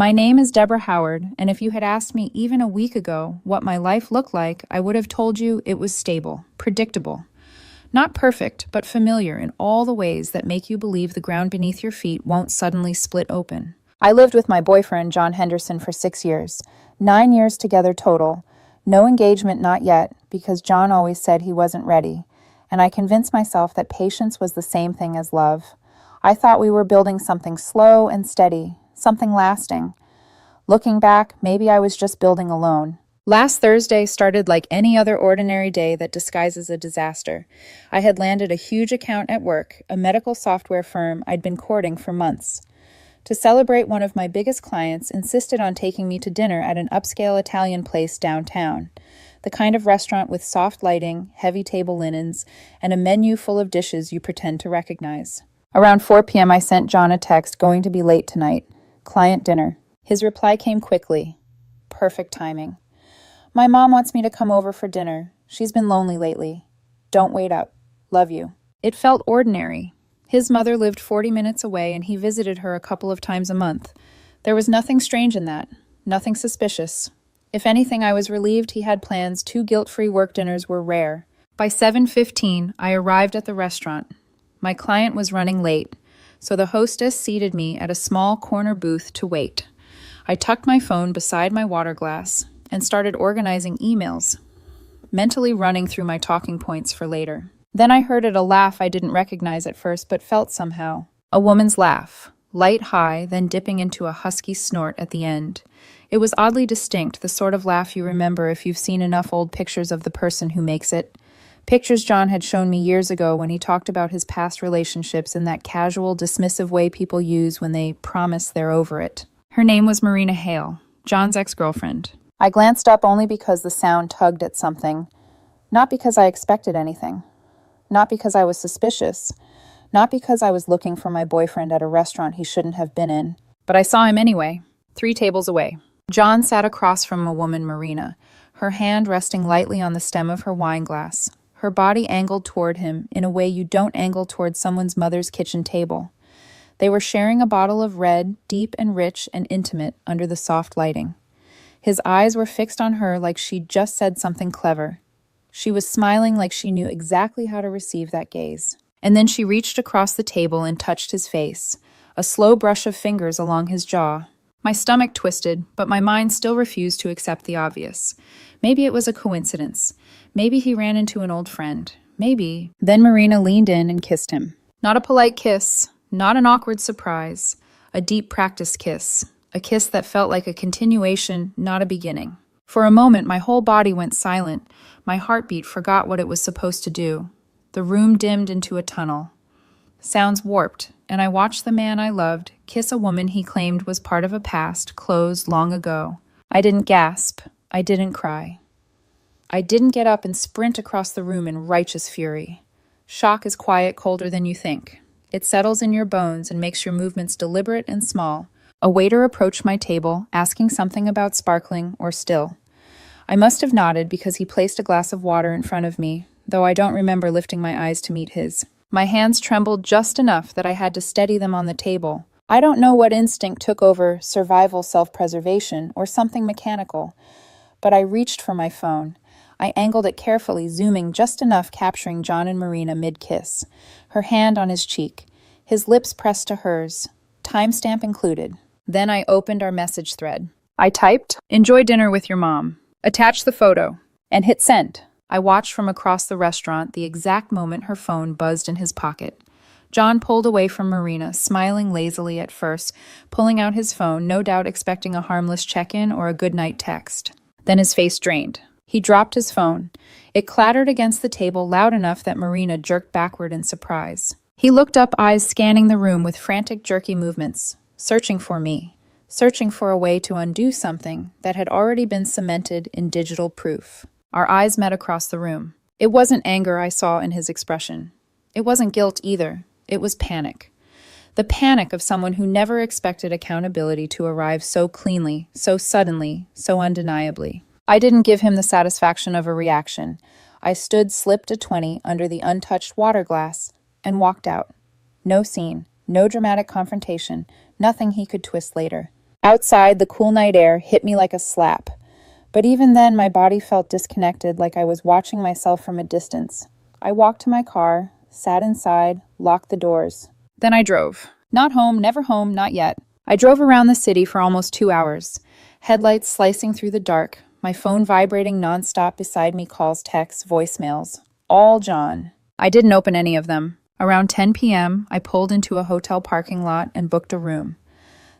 My name is Deborah Howard, and if you had asked me even a week ago what my life looked like, I would have told you it was stable, predictable. Not perfect, but familiar in all the ways that make you believe the ground beneath your feet won't suddenly split open. I lived with my boyfriend, John Henderson, for 6 years. 9 years together total. No engagement, not yet, because John always said he wasn't ready. And I convinced myself that patience was the same thing as love. I thought we were building something slow and steady, something lasting. Looking back, maybe I was just building alone. Last Thursday started like any other ordinary day that disguises a disaster. I had landed a huge account at work, a medical software firm I'd been courting for months. To celebrate, one of my biggest clients insisted on taking me to dinner at an upscale Italian place downtown, the kind of restaurant with soft lighting, heavy table linens, and a menu full of dishes you pretend to recognize. Around 4 p.m. I sent John a text, going to be late tonight. Client dinner. His reply came quickly. Perfect timing. My mom wants me to come over for dinner. She's been lonely lately. Don't wait up. Love you. It felt ordinary. His mother lived 40 minutes away and he visited her a couple of times a month. There was nothing strange in that. Nothing suspicious. If anything, I was relieved he had plans. 2 guilt-free work dinners were rare. By 7:15, I arrived at the restaurant. My client was running late, so the hostess seated me at a small corner booth to wait. I tucked my phone beside my water glass and started organizing emails, mentally running through my talking points for later. Then I heard a laugh I didn't recognize at first but felt somehow. A woman's laugh, light high, then dipping into a husky snort at the end. It was oddly distinct, the sort of laugh you remember if you've seen enough old pictures of the person who makes it. Pictures John had shown me years ago when he talked about his past relationships in that casual, dismissive way people use when they promise they're over it. Her name was Marina Hale, John's ex-girlfriend. I glanced up only because the sound tugged at something, not because I expected anything, not because I was suspicious, not because I was looking for my boyfriend at a restaurant he shouldn't have been in. But I saw him anyway, 3 tables away. John sat across from a woman, Marina, her hand resting lightly on the stem of her wine glass, her body angled toward him in a way you don't angle toward someone's mother's kitchen table. They were sharing a bottle of red, deep and rich and intimate under the soft lighting. His eyes were fixed on her like she'd just said something clever. She was smiling like she knew exactly how to receive that gaze. And then she reached across the table and touched his face, a slow brush of fingers along his jaw. My stomach twisted, but my mind still refused to accept the obvious. Maybe it was a coincidence. Maybe he ran into an old friend. Maybe. Then Marina leaned in and kissed him. Not a polite kiss, not an awkward surprise. A deep practice kiss. A kiss that felt like a continuation, not a beginning. For a moment, my whole body went silent. My heartbeat forgot what it was supposed to do. The room dimmed into a tunnel. Sounds warped, and I watched the man I loved kiss a woman he claimed was part of a past closed long ago. I didn't gasp. I didn't cry. I didn't get up and sprint across the room in righteous fury. Shock is quiet, colder than you think. It settles in your bones and makes your movements deliberate and small. A waiter approached my table, asking something about sparkling or still. I must have nodded because he placed a glass of water in front of me, though I don't remember lifting my eyes to meet his. My hands trembled just enough that I had to steady them on the table. I don't know what instinct took over, survival, self-preservation, or something mechanical, but I reached for my phone. I angled it carefully, zooming just enough, capturing John and Marina mid-kiss. Her hand on his cheek, his lips pressed to hers, timestamp included. Then I opened our message thread. I typed, "Enjoy dinner with your mom. Attach the photo," and hit send. I watched from across the restaurant the exact moment her phone buzzed in his pocket. John pulled away from Marina, smiling lazily at first, pulling out his phone, no doubt expecting a harmless check-in or a goodnight text. Then his face drained. He dropped his phone. It clattered against the table loud enough that Marina jerked backward in surprise. He looked up, eyes scanning the room with frantic, jerky movements, searching for me, searching for a way to undo something that had already been cemented in digital proof. Our eyes met across the room. It wasn't anger I saw in his expression. It wasn't guilt either. It was panic. The panic of someone who never expected accountability to arrive so cleanly, so suddenly, so undeniably. I didn't give him the satisfaction of a reaction. I stood, slipped a 20 under the untouched water glass, and walked out. No scene, no dramatic confrontation, nothing he could twist later. Outside, the cool night air hit me like a slap. But even then, my body felt disconnected, like I was watching myself from a distance. I walked to my car, sat inside, locked the doors. Then I drove. Not home, never home, not yet. I drove around the city for almost 2 hours. Headlights slicing through the dark, my phone vibrating nonstop beside me, calls, texts, voicemails. All John. I didn't open any of them. Around 10 p.m., I pulled into a hotel parking lot and booked a room.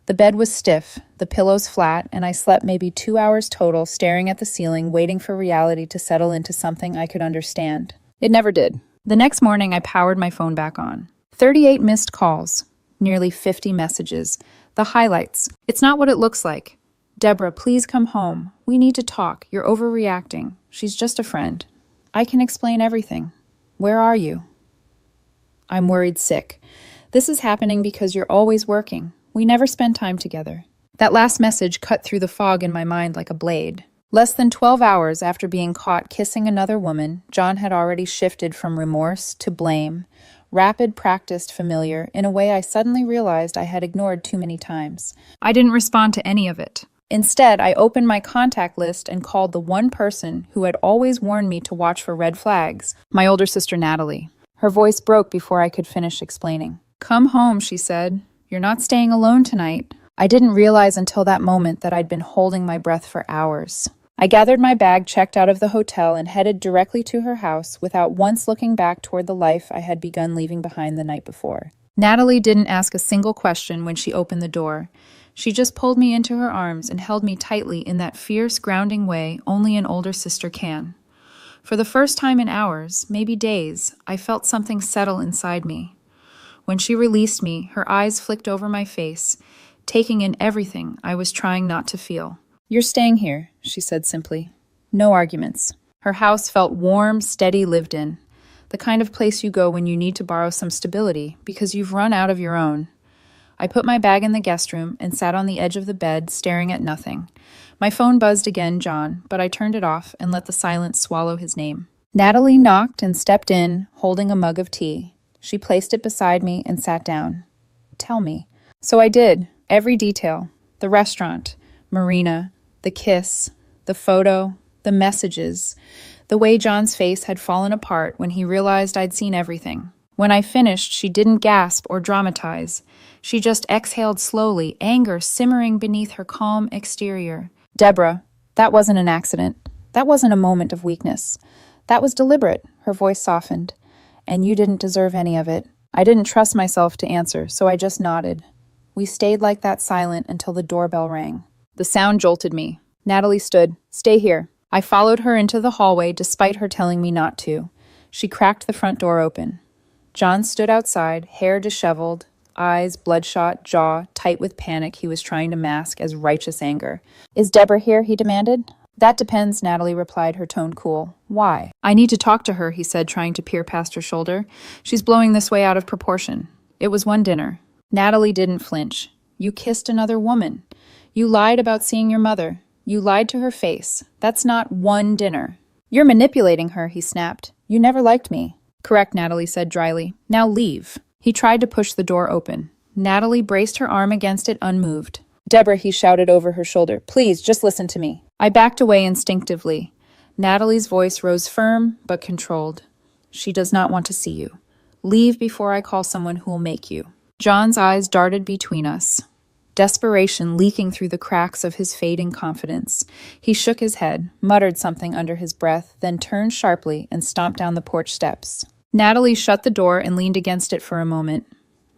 The bed was stiff, the pillows flat, and I slept maybe 2 hours total, staring at the ceiling, waiting for reality to settle into something I could understand. It never did. The next morning, I powered my phone back on. 38 missed calls, nearly 50 messages. The highlights. It's not what it looks like. Deborah, please come home. We need to talk. You're overreacting. She's just a friend. I can explain everything. Where are you? I'm worried sick. This is happening because you're always working. We never spend time together. That last message cut through the fog in my mind like a blade. Less than 12 hours after being caught kissing another woman, John had already shifted from remorse to blame, rapid, practiced, familiar, in a way I suddenly realized I had ignored too many times. I didn't respond to any of it. Instead, I opened my contact list and called the one person who had always warned me to watch for red flags, my older sister Natalie. Her voice broke before I could finish explaining. "Come home," she said. "You're not staying alone tonight." I didn't realize until that moment that I'd been holding my breath for hours. I gathered my bag, checked out of the hotel, and headed directly to her house without once looking back toward the life I had begun leaving behind the night before. Natalie didn't ask a single question when she opened the door. She just pulled me into her arms and held me tightly in that fierce, grounding way only an older sister can. For the first time in hours, maybe days, I felt something settle inside me. When she released me, her eyes flicked over my face, taking in everything I was trying not to feel. "You're staying here," she said simply. No arguments. Her house felt warm, steady, lived in. The kind of place you go when you need to borrow some stability because you've run out of your own. I put my bag in the guest room and sat on the edge of the bed, staring at nothing. My phone buzzed again, John, but I turned it off and let the silence swallow his name. Natalie knocked and stepped in, holding a mug of tea. She placed it beside me and sat down. "Tell me." So I did, every detail. The restaurant, Marina, the kiss, the photo, the messages, the way John's face had fallen apart when he realized I'd seen everything. When I finished, she didn't gasp or dramatize. She just exhaled slowly, anger simmering beneath her calm exterior. "Deborah, that wasn't an accident. That wasn't a moment of weakness. That was deliberate," her voice softened. "And you didn't deserve any of it." I didn't trust myself to answer, so I just nodded. We stayed like that, silent, until the doorbell rang. The sound jolted me. Natalie stood. "Stay here." I followed her into the hallway despite her telling me not to. She cracked the front door open. John stood outside, hair disheveled, eyes bloodshot, jaw tight with panic he was trying to mask as righteous anger. "Is Deborah here?" he demanded. "That depends," Natalie replied, her tone cool. "Why?" "I need to talk to her," he said, trying to peer past her shoulder. "She's blowing this way out of proportion. It was one dinner." Natalie didn't flinch. "You kissed another woman. You lied about seeing your mother. You lied to her face. That's not one dinner." "You're manipulating her," he snapped. "You never liked me." "Correct," Natalie said dryly. "Now leave." He tried to push the door open. Natalie braced her arm against it, unmoved. "Deborah," he shouted over her shoulder, "please, just listen to me." I backed away instinctively. Natalie's voice rose firm but controlled. "She does not want to see you. Leave before I call someone who will make you." John's eyes darted between us, desperation leaking through the cracks of his fading confidence. He shook his head, muttered something under his breath, then turned sharply and stomped down the porch steps. Natalie shut the door and leaned against it for a moment.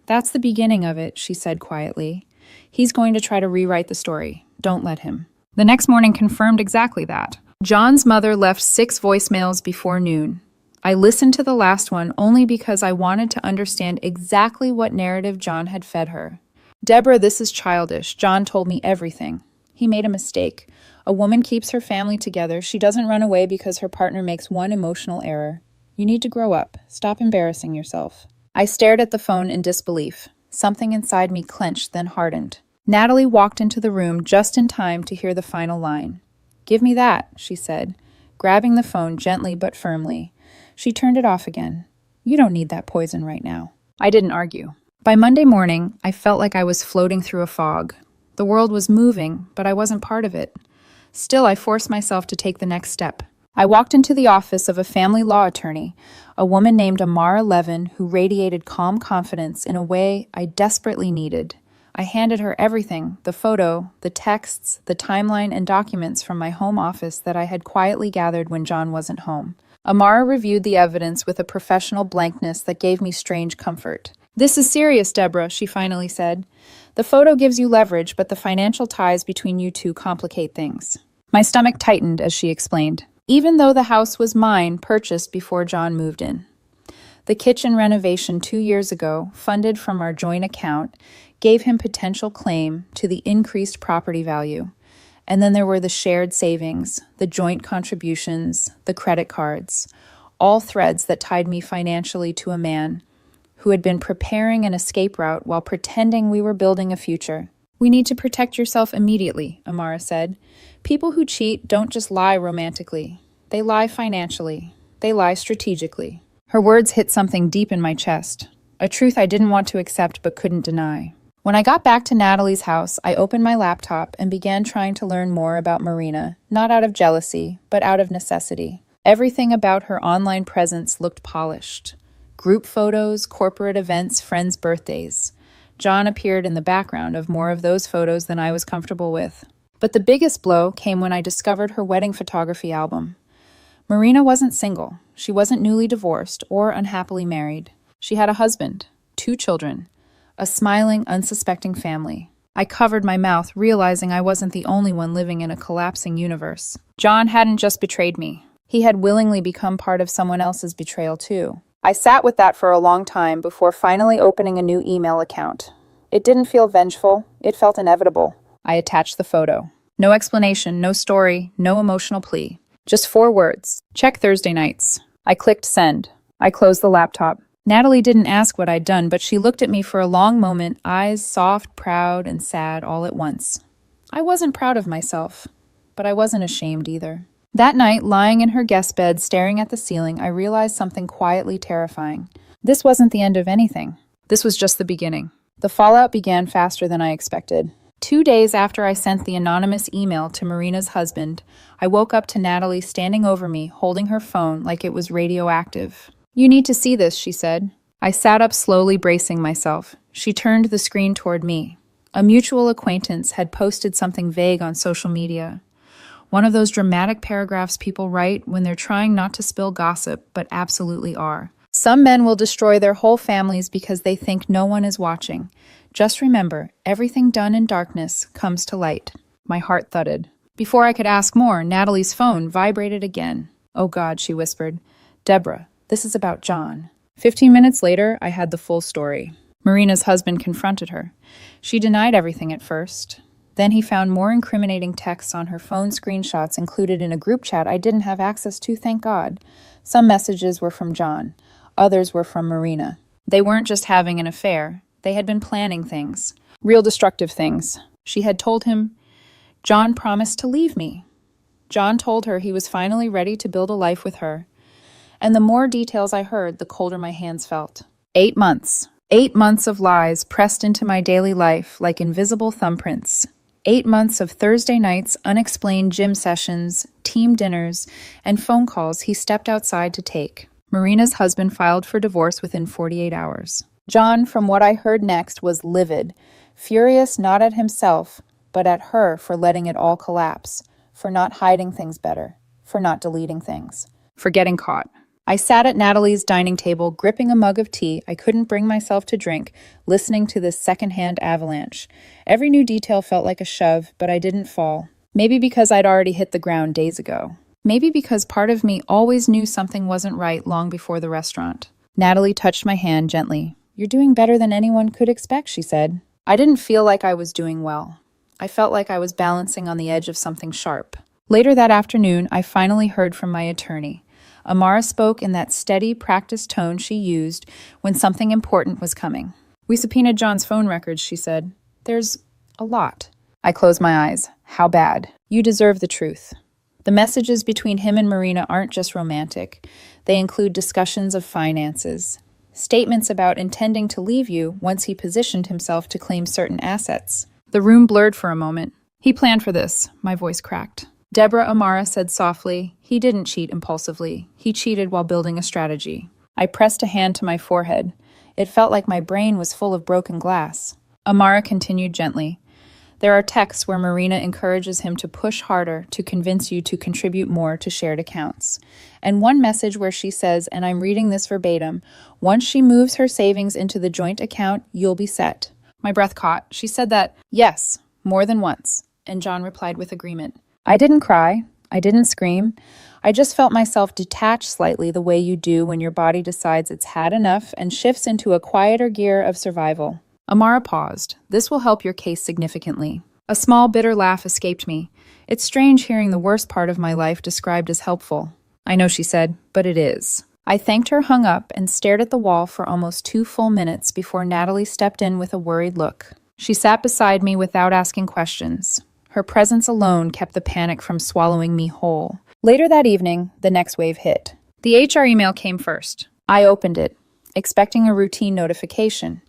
"That's the beginning of it," she said quietly. "He's going to try to rewrite the story. Don't let him." The next morning confirmed exactly that. John's mother left 6 voicemails before noon. I listened to the last one only because I wanted to understand exactly what narrative John had fed her. "Deborah, this is childish. John told me everything. He made a mistake. A woman keeps her family together. She doesn't run away because her partner makes one emotional error. You need to grow up. Stop embarrassing yourself." I stared at the phone in disbelief. Something inside me clenched, then hardened. Natalie walked into the room just in time to hear the final line. "Give me that," she said, grabbing the phone gently but firmly. She turned it off again. "You don't need that poison right now." I didn't argue. By Monday morning, I felt like I was floating through a fog. The world was moving, but I wasn't part of it. Still, I forced myself to take the next step. I walked into the office of a family law attorney, a woman named Amara Levin, who radiated calm confidence in a way I desperately needed. I handed her everything, the photo, the texts, the timeline, and documents from my home office that I had quietly gathered when John wasn't home. Amara reviewed the evidence with a professional blankness that gave me strange comfort. "This is serious, Deborah," she finally said. "The photo gives you leverage, but the financial ties between you two complicate things." My stomach tightened as she explained. Even though the house was mine, purchased before John moved in. The kitchen renovation 2 years ago, funded from our joint account, gave him potential claim to the increased property value. And then there were the shared savings, the joint contributions, the credit cards, all threads that tied me financially to a man who had been preparing an escape route while pretending we were building a future. "We need to protect yourself immediately," Amara said. "People who cheat don't just lie romantically. They lie financially. They lie strategically." Her words hit something deep in my chest, a truth I didn't want to accept but couldn't deny. When I got back to Natalie's house, I opened my laptop and began trying to learn more about Marina, not out of jealousy, but out of necessity. Everything about her online presence looked polished. Group photos, corporate events, friends' birthdays. John appeared in the background of more of those photos than I was comfortable with. But the biggest blow came when I discovered her wedding photography album. Marina wasn't single. She wasn't newly divorced or unhappily married. She had a husband, 2 children, a smiling, unsuspecting family. I covered my mouth, realizing I wasn't the only one living in a collapsing universe. John hadn't just betrayed me. He had willingly become part of someone else's betrayal too. I sat with that for a long time before finally opening a new email account. It didn't feel vengeful. It felt inevitable. I attached the photo. No explanation, no story, no emotional plea. Just 4 words. "Check Thursday nights." I clicked send. I closed the laptop. Natalie didn't ask what I'd done, but she looked at me for a long moment, eyes soft, proud, and sad all at once. I wasn't proud of myself, but I wasn't ashamed either. That night, lying in her guest bed, staring at the ceiling, I realized something quietly terrifying. This wasn't the end of anything. This was just the beginning. The fallout began faster than I expected. 2 days after I sent the anonymous email to Marina's husband, I woke up to Natalie standing over me, holding her phone like it was radioactive. "You need to see this," she said. I sat up slowly, bracing myself. She turned the screen toward me. A mutual acquaintance had posted something vague on social media. One of those dramatic paragraphs people write when they're trying not to spill gossip, but absolutely are. "Some men will destroy their whole families because they think no one is watching. Just remember, everything done in darkness comes to light." My heart thudded. Before I could ask more, Natalie's phone vibrated again. "Oh God," she whispered. "Deborah, this is about John." 15 minutes later, I had the full story. Marina's husband confronted her. She denied everything at first. Then he found more incriminating texts on her phone, screenshots included in a group chat I didn't have access to, thank God. Some messages were from John. Others were from Marina. They weren't just having an affair. They had been planning things. Real destructive things. She had told him, "John promised to leave me." John told her he was finally ready to build a life with her. And the more details I heard, the colder my hands felt. 8 months. 8 months of lies pressed into my daily life like invisible thumbprints. 8 months of Thursday nights, unexplained gym sessions, team dinners, and phone calls he stepped outside to take. Marina's husband filed for divorce within 48 hours. John, from what I heard next, was livid, furious not at himself, but at her for letting it all collapse, for not hiding things better, for not deleting things, for getting caught. I sat at Natalie's dining table, gripping a mug of tea I couldn't bring myself to drink, listening to this secondhand avalanche. Every new detail felt like a shove, but I didn't fall. Maybe because I'd already hit the ground days ago. Maybe because part of me always knew something wasn't right long before the restaurant. Natalie touched my hand gently. "You're doing better than anyone could expect," she said. I didn't feel like I was doing well. I felt like I was balancing on the edge of something sharp. Later that afternoon, I finally heard from my attorney. Amara spoke in that steady, practiced tone she used when something important was coming. "We subpoenaed John's phone records," she said. "There's a lot." I closed my eyes. "How bad?" "You deserve the truth. The messages between him and Marina aren't just romantic. They include discussions of finances, statements about intending to leave you once he positioned himself to claim certain assets. The room blurred for a moment. He planned for this, my voice cracked. Deborah Amara said softly, he didn't cheat impulsively. He cheated while building a strategy. I pressed a hand to my forehead. It felt like my brain was full of broken glass. Amara continued gently. There are texts where Marina encourages him to push harder, to convince you to contribute more to shared accounts. And one message where she says, and I'm reading this verbatim, once she moves her savings into the joint account, you'll be set. My breath caught. She said that, yes, more than once. And John replied with agreement. I didn't cry. I didn't scream. I just felt myself detach slightly the way you do when your body decides it's had enough and shifts into a quieter gear of survival. Amara paused. This will help your case significantly. A small, bitter laugh escaped me. It's strange hearing the worst part of my life described as helpful. I know, she said, but it is. I thanked her, hung up, and stared at the wall for almost 2 full minutes before Natalie stepped in with a worried look. She sat beside me without asking questions. Her presence alone kept the panic from swallowing me whole. Later that evening, the next wave hit. The HR email came first. I opened it, expecting a routine notification.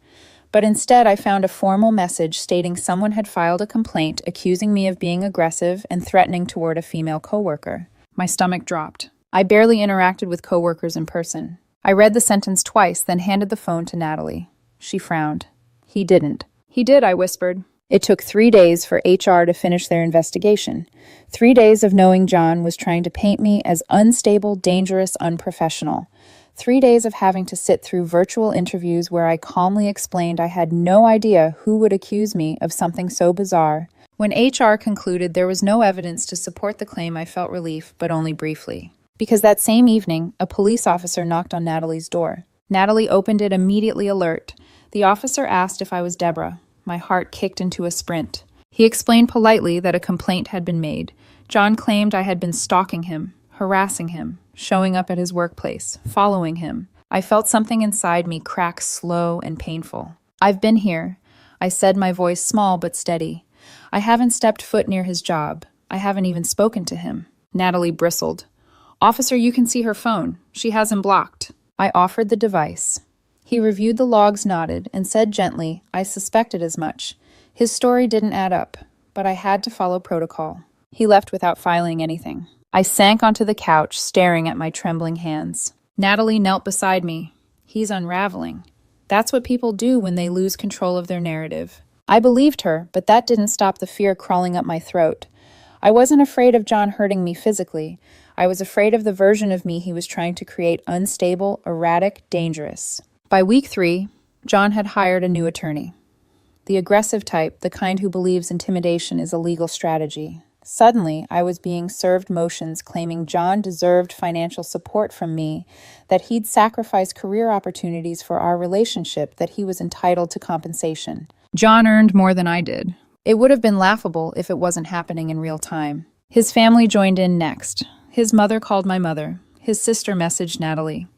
But instead, I found a formal message stating someone had filed a complaint accusing me of being aggressive and threatening toward a female coworker. My stomach dropped. I barely interacted with coworkers in person. I read the sentence twice, then handed the phone to Natalie. She frowned. He didn't. He did, I whispered. It took 3 days for HR to finish their investigation. 3 days of knowing John was trying to paint me as unstable, dangerous, unprofessional. 3 days of having to sit through virtual interviews where I calmly explained I had no idea who would accuse me of something so bizarre. When HR concluded there was no evidence to support the claim, I felt relief, but only briefly. Because that same evening, a police officer knocked on Natalie's door. Natalie opened it immediately alert. The officer asked if I was Deborah. My heart kicked into a sprint. He explained politely that a complaint had been made. John claimed I had been stalking him, harassing him, showing up at his workplace, following him. I felt something inside me crack slow and painful. I've been here, I said, my voice small but steady. I haven't stepped foot near his job. I haven't even spoken to him. Natalie bristled. Officer, you can see her phone. She has him blocked. I offered the device. He reviewed the logs, nodded, and said gently, I suspected as much. His story didn't add up, but I had to follow protocol. He left without filing anything. I sank onto the couch, staring at my trembling hands. Natalie knelt beside me. He's unraveling. That's what people do when they lose control of their narrative. I believed her, but that didn't stop the fear crawling up my throat. I wasn't afraid of John hurting me physically. I was afraid of the version of me he was trying to create, unstable, erratic, dangerous. By week 3, John had hired a new attorney. The aggressive type, the kind who believes intimidation is a legal strategy. Suddenly, I was being served motions claiming John deserved financial support from me, that he'd sacrificed career opportunities for our relationship, that he was entitled to compensation. John earned more than I did. It would have been laughable if it wasn't happening in real time. His family joined in next. His mother called my mother. His sister messaged Natalie.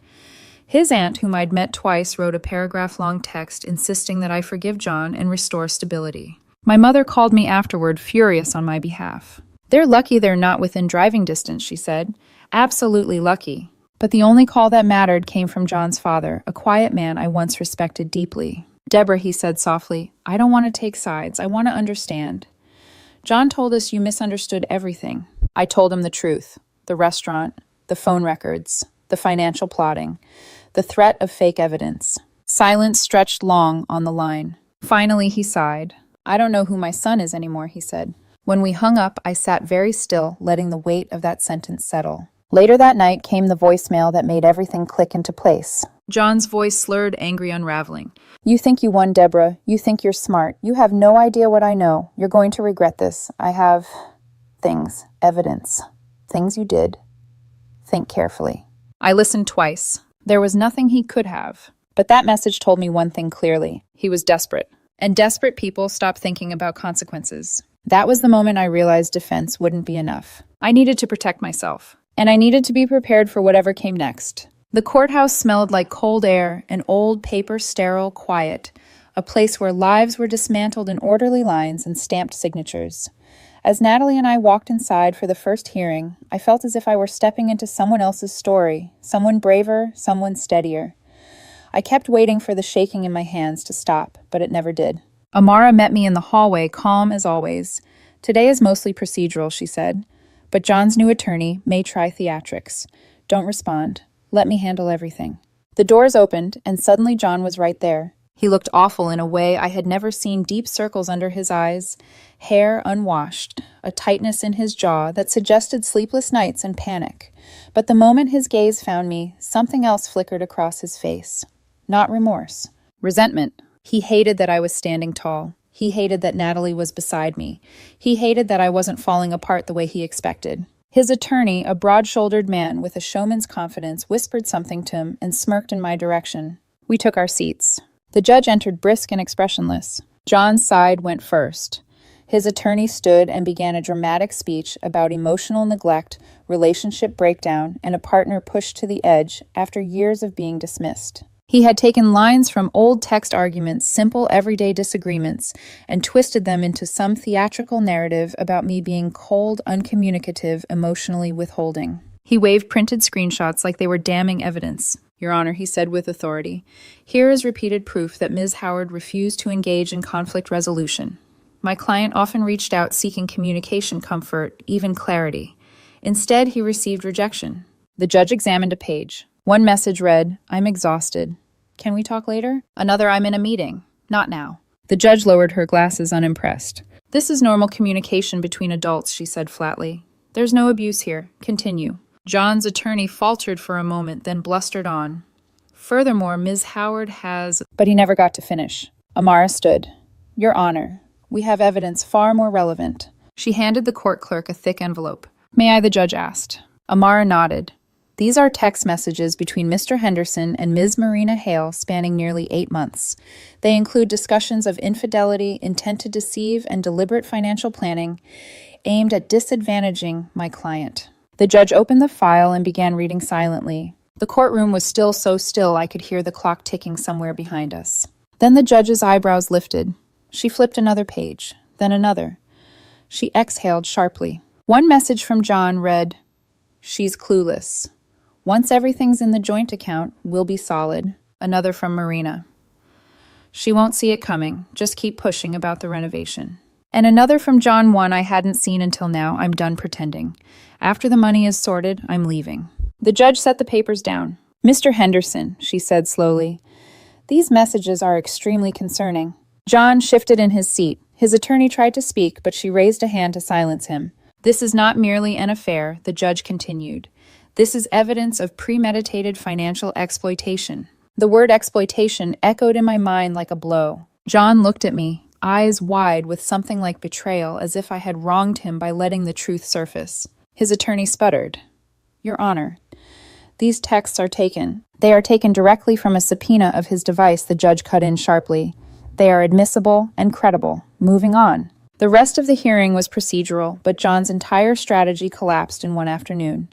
His aunt, whom I'd met twice, wrote a paragraph-long text insisting that I forgive John and restore stability. My mother called me afterward, furious on my behalf. They're lucky they're not within driving distance, she said. Absolutely lucky. But the only call that mattered came from John's father, a quiet man I once respected deeply. Deborah, he said softly, I don't want to take sides. I want to understand. John told us you misunderstood everything. I told him the truth. The restaurant, the phone records, the financial plotting, the threat of fake evidence. Silence stretched long on the line. Finally, he sighed. I don't know who my son is anymore, he said. When we hung up, I sat very still, letting the weight of that sentence settle. Later that night came the voicemail that made everything click into place. John's voice slurred, angry unraveling. You think you won, Deborah. You think you're smart. You have no idea what I know. You're going to regret this. I have things, evidence, things you did. Think carefully. I listened twice. There was nothing he could have. But that message told me one thing clearly. He was desperate. And desperate people stop thinking about consequences. That was the moment I realized defense wouldn't be enough. I needed to protect myself. And I needed to be prepared for whatever came next. The courthouse smelled like cold air, an old paper sterile quiet, a place where lives were dismantled in orderly lines and stamped signatures. As Natalie and I walked inside for the first hearing, I felt as if I were stepping into someone else's story, someone braver, someone steadier. I kept waiting for the shaking in my hands to stop, but it never did. Amara met me in the hallway, calm as always. Today is mostly procedural, she said. But John's new attorney may try theatrics. Don't respond. Let me handle everything. The doors opened, and suddenly John was right there. He looked awful in a way I had never seen, deep circles under his eyes, hair unwashed, a tightness in his jaw that suggested sleepless nights and panic. But the moment his gaze found me, something else flickered across his face. Not remorse. Resentment. He hated that I was standing tall. He hated that Natalie was beside me. He hated that I wasn't falling apart the way he expected. His attorney, a broad-shouldered man with a showman's confidence, whispered something to him and smirked in my direction. We took our seats. The judge entered brisk and expressionless. John's side went first. His attorney stood and began a dramatic speech about emotional neglect, relationship breakdown, and a partner pushed to the edge after years of being dismissed. He had taken lines from old text arguments, simple everyday disagreements, and twisted them into some theatrical narrative about me being cold, uncommunicative, emotionally withholding. He waved printed screenshots like they were damning evidence. Your Honor, he said with authority, here is repeated proof that Ms. Howard refused to engage in conflict resolution. My client often reached out seeking communication comfort, even clarity. Instead, he received rejection. The judge examined a page. One message read, I'm exhausted. Can we talk later? Another, I'm in a meeting. Not now. The judge lowered her glasses, unimpressed. This is normal communication between adults, she said flatly. There's no abuse here. Continue. John's attorney faltered for a moment, then blustered on. Furthermore, Ms. Howard has... But he never got to finish. Amara stood. Your Honor, we have evidence far more relevant. She handed the court clerk a thick envelope. May I, the judge asked. Amara nodded. These are text messages between Mr. Henderson and Ms. Marina Hale spanning nearly 8 months. They include discussions of infidelity, intent to deceive, and deliberate financial planning aimed at disadvantaging my client. The judge opened the file and began reading silently. The courtroom was still so still I could hear the clock ticking somewhere behind us. Then the judge's eyebrows lifted. She flipped another page, then another. She exhaled sharply. One message from John read, She's clueless. Once everything's in the joint account, we'll be solid. Another from Marina. She won't see it coming. Just keep pushing about the renovation. And another from John, one I hadn't seen until now. I'm done pretending. After the money is sorted, I'm leaving. The judge set the papers down. Mr. Henderson, she said slowly, these messages are extremely concerning. John shifted in his seat. His attorney tried to speak, but she raised a hand to silence him. This is not merely an affair, the judge continued. This is evidence of premeditated financial exploitation. The word exploitation echoed in my mind like a blow. John looked at me, eyes wide with something like betrayal, as if I had wronged him by letting the truth surface. His attorney sputtered. Your Honor, these texts are taken. They are taken directly from a subpoena of his device, the judge cut in sharply. They are admissible and credible. Moving on. The rest of the hearing was procedural, but John's entire strategy collapsed in one afternoon.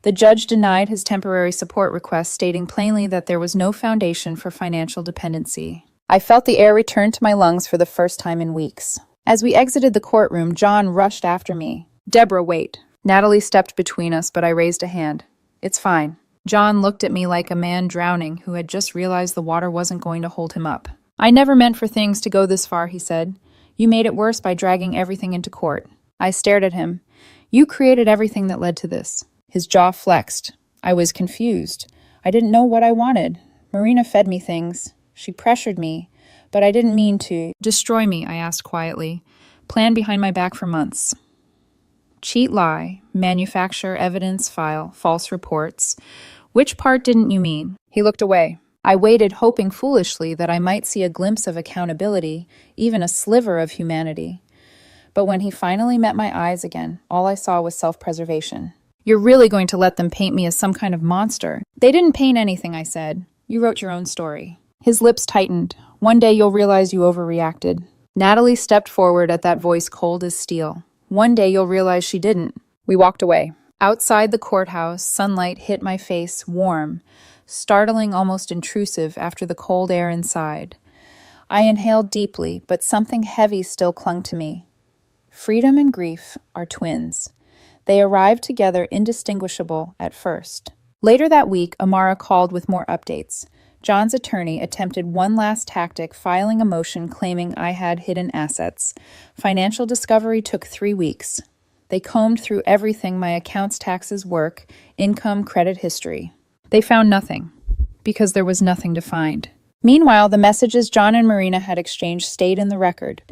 The judge denied his temporary support request, stating plainly that there was no foundation for financial dependency. I felt the air return to my lungs for the first time in weeks. As we exited the courtroom, John rushed after me. Deborah, wait. Natalie stepped between us, but I raised a hand. It's fine. John looked at me like a man drowning who had just realized the water wasn't going to hold him up. I never meant for things to go this far, he said. You made it worse by dragging everything into court. I stared at him. You created everything that led to this. His jaw flexed. I was confused. I didn't know what I wanted. Marina fed me things. She pressured me, but I didn't mean to. Destroy me, I asked quietly. Plan behind my back for months. Cheat, lie, manufacture, evidence, file, false reports. Which part didn't you mean? He looked away. I waited, hoping foolishly that I might see a glimpse of accountability, even a sliver of humanity. But when he finally met my eyes again, all I saw was self-preservation. You're really going to let them paint me as some kind of monster? They didn't paint anything, I said. You wrote your own story. His lips tightened. One day you'll realize you overreacted. Natalie stepped forward at that voice cold as steel. One day you'll realize she didn't. We walked away. Outside the courthouse, sunlight hit my face, warm, startling, almost intrusive after the cold air inside. I inhaled deeply, but something heavy still clung to me. Freedom and grief are twins. They arrived together indistinguishable at first. Later that week, Amara called with more updates. John's attorney attempted one last tactic, filing a motion claiming I had hidden assets. Financial discovery took 3 weeks. They combed through everything: my accounts, taxes, work, income, credit history. They found nothing, because there was nothing to find. Meanwhile, the messages John and Marina had exchanged stayed in the record.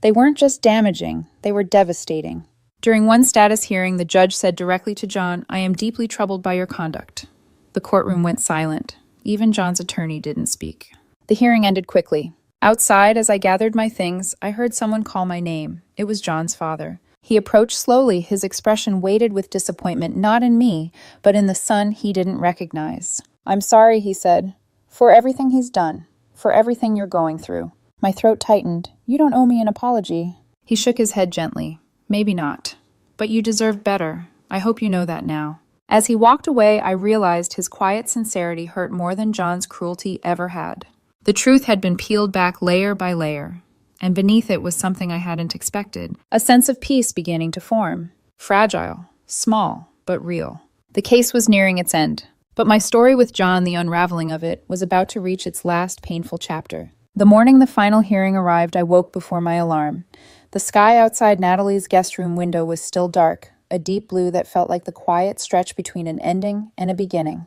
They weren't just damaging, they were devastating. During one status hearing, the judge said directly to John, "I am deeply troubled by your conduct." The courtroom went silent. Even John's attorney didn't speak. The hearing ended quickly. Outside, as I gathered my things, I heard someone call my name. It was John's father. He approached slowly, his expression weighted with disappointment, not in me, but in the son he didn't recognize. "I'm sorry," he said, "for everything he's done, for everything you're going through." My throat tightened. "You don't owe me an apology." He shook his head gently. "Maybe not. But you deserve better. I hope you know that now." As he walked away, I realized his quiet sincerity hurt more than John's cruelty ever had. The truth had been peeled back layer by layer, and beneath it was something I hadn't expected. A sense of peace beginning to form. Fragile, small, but real. The case was nearing its end. But my story with John, the unraveling of it, was about to reach its last painful chapter. The morning the final hearing arrived, I woke before my alarm. The sky outside Natalie's guest room window was still dark, a deep blue that felt like the quiet stretch between an ending and a beginning.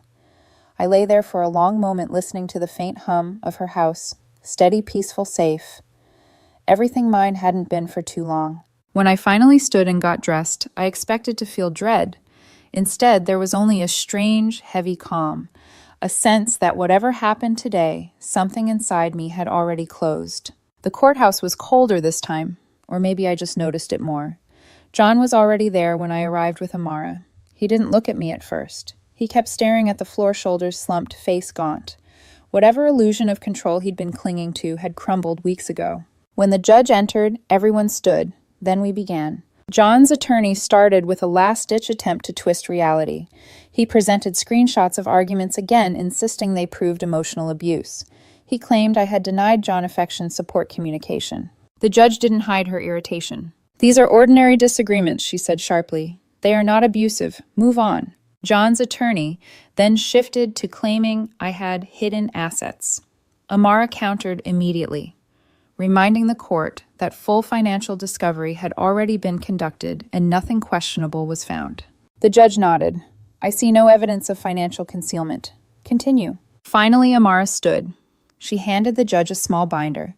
I lay there for a long moment listening to the faint hum of her house, steady, peaceful, safe. Everything mine hadn't been for too long. When I finally stood and got dressed, I expected to feel dread. Instead, there was only a strange, heavy calm, a sense that whatever happened today, something inside me had already closed. The courthouse was colder this time, or maybe I just noticed it more. John was already there when I arrived with Amara. He didn't look at me at first. He kept staring at the floor, shoulders slumped, face gaunt. Whatever illusion of control he'd been clinging to had crumbled weeks ago. When the judge entered, everyone stood. Then we began. John's attorney started with a last-ditch attempt to twist reality. He presented screenshots of arguments again, insisting they proved emotional abuse. He claimed I had denied John affection support communication. The judge didn't hide her irritation. "These are ordinary disagreements," she said sharply. "They are not abusive. Move on." John's attorney then shifted to claiming I had hidden assets. Amara countered immediately, reminding the court that full financial discovery had already been conducted and nothing questionable was found. The judge nodded. "I see no evidence of financial concealment. Continue." Finally, Amara stood. She handed the judge a small binder.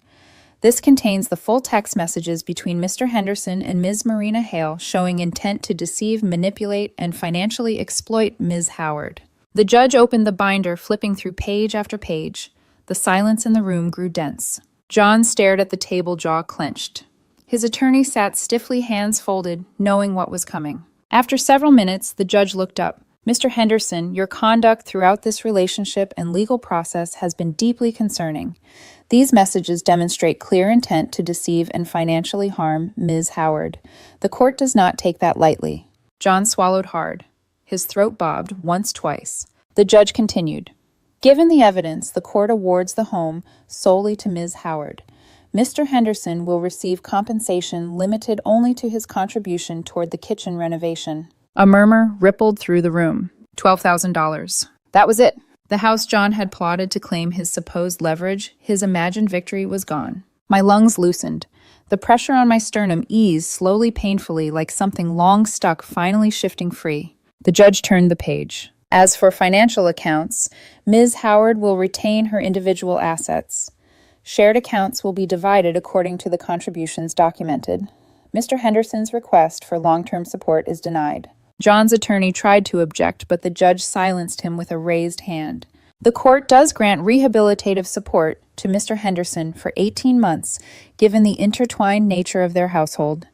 This contains the full text messages between Mr. Henderson and Ms. Marina Hale showing intent to deceive, manipulate, and financially exploit Ms. Howard. The judge opened the binder, flipping through page after page. The silence in the room grew dense. John stared at the table, jaw clenched. His attorney sat stiffly, hands folded, knowing what was coming. After several minutes, the judge looked up. "Mr. Henderson, your conduct throughout this relationship and legal process has been deeply concerning. These messages demonstrate clear intent to deceive and financially harm Ms. Howard. The court does not take that lightly." John swallowed hard. His throat bobbed once, twice. The judge continued. "Given the evidence, the court awards the home solely to Ms. Howard. Mr. Henderson will receive compensation limited only to his contribution toward the kitchen renovation." A murmur rippled through the room. $12,000. That was it. The house John had plotted to claim his supposed leverage, his imagined victory, was gone. My lungs loosened. The pressure on my sternum eased slowly, painfully, like something long stuck finally shifting free. The judge turned the page. "As for financial accounts, Ms. Howard will retain her individual assets. Shared accounts will be divided according to the contributions documented. Mr. Henderson's request for long-term support is denied." John's attorney tried to object, but the judge silenced him with a raised hand. "The court does grant rehabilitative support to Mr. Henderson for 18 months, given the intertwined nature of their household.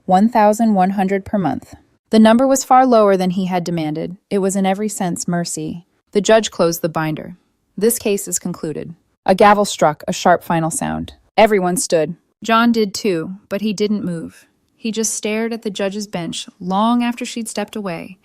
$1,100 per month." The number was far lower than he had demanded. It was in every sense mercy. The judge closed the binder. "This case is concluded." A gavel struck, a sharp final sound. Everyone stood. John did too, but he didn't move. He just stared at the judge's bench long after she'd stepped away,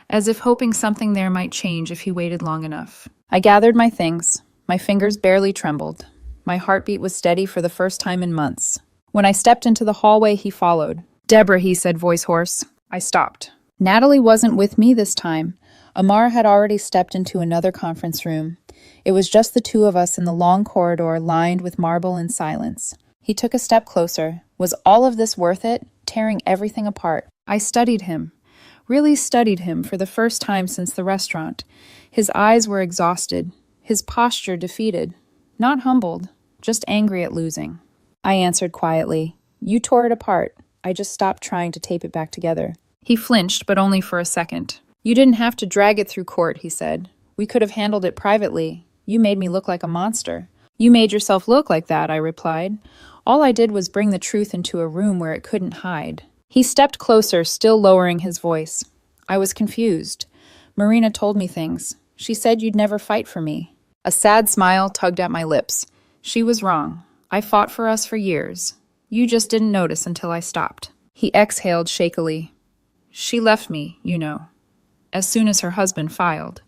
as if hoping something there might change if he waited long enough. I gathered my things. My fingers barely trembled. My heartbeat was steady for the first time in months. When I stepped into the hallway, he followed. "Deborah," he said, voice hoarse. I stopped. Natalie wasn't with me this time. Amara had already stepped into another conference room. It was just the two of us in the long corridor lined with marble and silence. He took a step closer. Was all of this worth it? Tearing everything apart. I studied him. Really studied him for the first time since the restaurant. His eyes were exhausted. His posture defeated. Not humbled. Just angry at losing. I answered quietly. You tore it apart. I just stopped trying to tape it back together. He flinched, but only for a second. You didn't have to drag it through court, he said. We could have handled it privately. You made me look like a monster. You made yourself look like that, I replied. All I did was bring the truth into a room where it couldn't hide. He stepped closer, still lowering his voice. I was confused. Marina told me things. She said you'd never fight for me. A sad smile tugged at my lips. She was wrong. I fought for us for years. You just didn't notice until I stopped. He exhaled shakily. She left me, you know, as soon as her husband filed.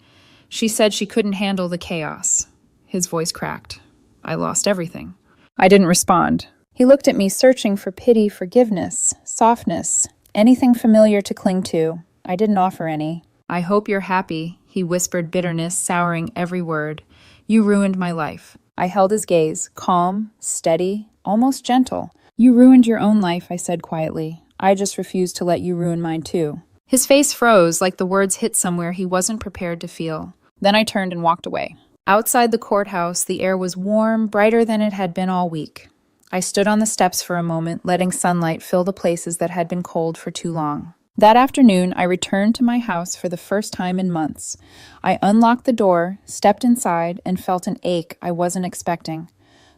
She said she couldn't handle the chaos. His voice cracked. I lost everything. I didn't respond. He looked at me, searching for pity, forgiveness, softness, anything familiar to cling to. I didn't offer any. I hope you're happy, he whispered, bitterness souring every word. You ruined my life. I held his gaze, calm, steady, almost gentle. You ruined your own life, I said quietly. I just refused to let you ruin mine too. His face froze, like the words hit somewhere he wasn't prepared to feel. Then I turned and walked away. Outside the courthouse, the air was warm, brighter than it had been all week. I stood on the steps for a moment, letting sunlight fill the places that had been cold for too long. That afternoon, I returned to my house for the first time in months. I unlocked the door, stepped inside, and felt an ache I wasn't expecting.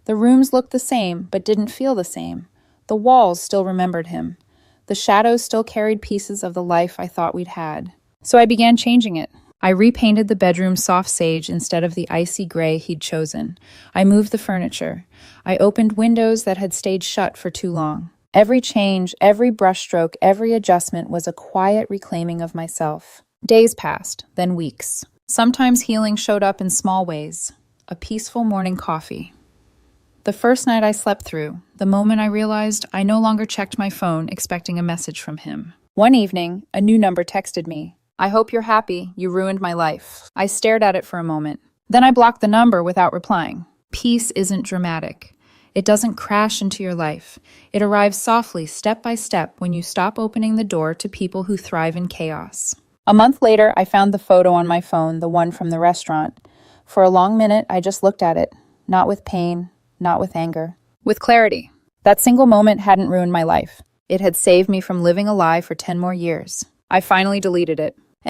The rooms looked the same, but didn't feel the same. The walls still remembered him. The shadows still carried pieces of the life I thought we'd had. So I began changing it. I repainted the bedroom soft sage instead of the icy gray he'd chosen. I moved the furniture. I opened windows that had stayed shut for too long. Every change, every brushstroke, every adjustment was a quiet reclaiming of myself. Days passed, then weeks. Sometimes healing showed up in small ways. A peaceful morning coffee. The first night I slept through, the moment I realized I no longer checked my phone expecting a message from him. One evening, a new number texted me. I hope you're happy. You ruined my life. I stared at it for a moment. Then I blocked the number without replying. Peace isn't dramatic. It doesn't crash into your life. It arrives softly, step by step, when you stop opening the door to people who thrive in chaos. A month later, I found the photo on my phone, the one from the restaurant. For a long minute, I just looked at it, not with pain, not with anger, with clarity. That single moment hadn't ruined my life. It had saved me from living a lie for 10 more years. I finally deleted it.